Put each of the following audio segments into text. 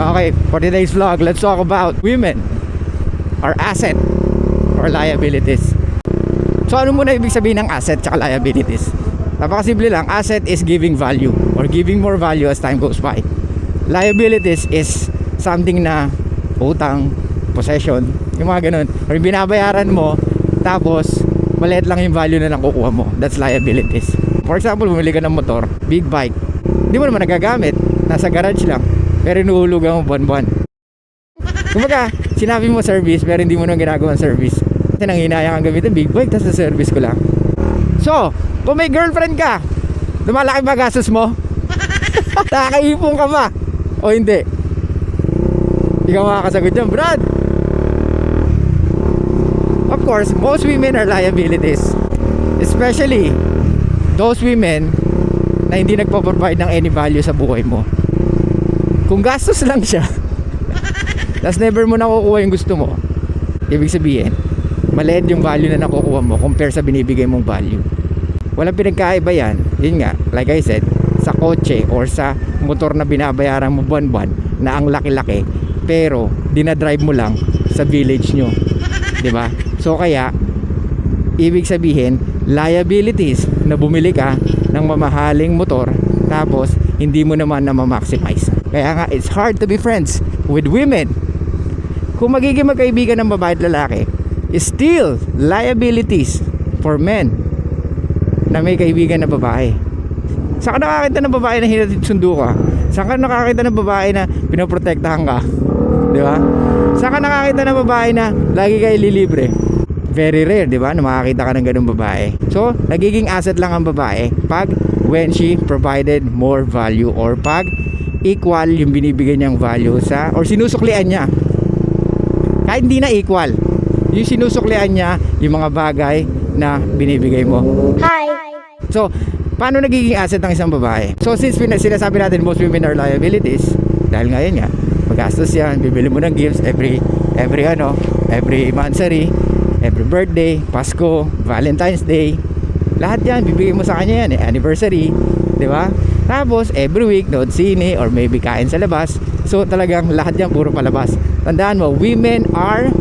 Okay, for today's vlog, let's talk about women, our asset or liabilities. So ano muna ibig sabihin ng asset tsaka liabilities? Napakasimple lang. Asset is giving value or giving more value as time goes by. Liabilities is something na utang, possession, yung mga ganun, or binabayaran mo tapos maliit lang yung value na nakukuha mo. That's liabilities. For example, bumili ka ng motor, big bike, hindi mo naman nagagamit, nasa garage lang, pero inuhulugan mo buwan-buwan. Kumbaga, sinabi mo service pero hindi mo naman ginagawa ang service. Kasi nanghinayang kang gamitin big bike, tapos sa service ko lang. So, kung may girlfriend ka, lumalaki ba gastos mo? Nakakaipon ka ba? O hindi? Ikaw makakasagot dyan, Brad. Of course, most women are liabilities. Especially those women na hindi nagpo-provide ng any value sa buhay mo. Kung gastos lang siya tapos never mo nakukuha yung gusto mo, ibig sabihin maliit yung value na nakukuha mo compare sa binibigay mong value. Walang pinagkaiba yan. Yun nga, like I said, sa kotse or sa motor na binabayaran mo buwan-buwan na ang laki-laki pero dinadrive mo lang sa village nyo, diba? So kaya ibig sabihin liabilities na bumili ka ng mamahaling motor tapos hindi mo naman na ma-maximize. Kaya nga it's hard to be friends with women. Kung magiging magkaibigan ng babae at lalaki, still liabilities for men na may kaibigan na babae. Saan ka nakakita ng babae na hinatid sundo ka? Saan ka nakakita ng babae na pinoprotektahan ka? Di ba? Saan ka nakakita ng babae na lagi ka ililibre? Very rare, di ba? Na makakita ka ng ganung babae. So, nagiging asset lang ang babae pag when she provided more value or pag equal yung binibigay niyang value sa or sinusuklian niya. Kahit hindi na equal, yung sinusuklian niya yung mga bagay na binibigay mo. Hi! So, paano nagiging asset ng isang babae? So, since sinasabi natin most women are liabilities, dahil ngayon nga, magastos yan, bibili mo ng gifts every monthsary, every birthday, Pasko, Valentine's Day, lahat yan, bibigay mo sa kanya yan, anniversary, di ba? Tapos, every week, nood sine or maybe kain sa labas. So, talagang lahat yan, puro palabas. Tandaan mo, women are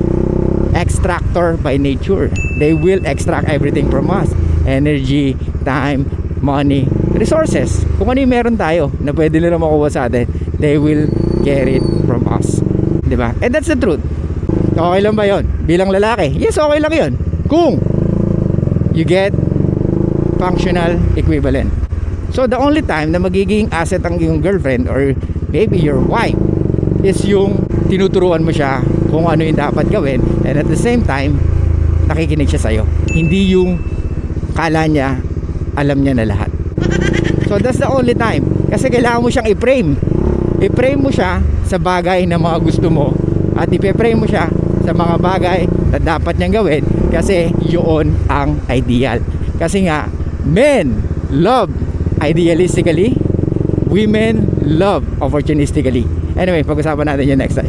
extractor by nature. They will extract everything from us. Energy, time, money, resources. Kung ano yung meron tayo na pwede nila makuha sa atin, they will get it from us. Diba? And that's the truth. Okay lang ba yun? Bilang lalaki, yes, okay lang yun. Kung you get functional equivalent. So the only time na magiging asset ang iyong girlfriend or maybe your wife is yung tinuturuan mo siya kung ano yung dapat gawin, and at the same time nakikinig siya sa'yo. Hindi yung kala niya alam niya na lahat. So that's the only time. Kasi kailangan mo siyang i-frame mo siya sa bagay na mga gusto mo at i-frame mo siya sa mga bagay na dapat niyang gawin kasi yun ang ideal. Kasi nga, men love idealistically, women love opportunistically. Anyway, pag-usapan natin yun next time.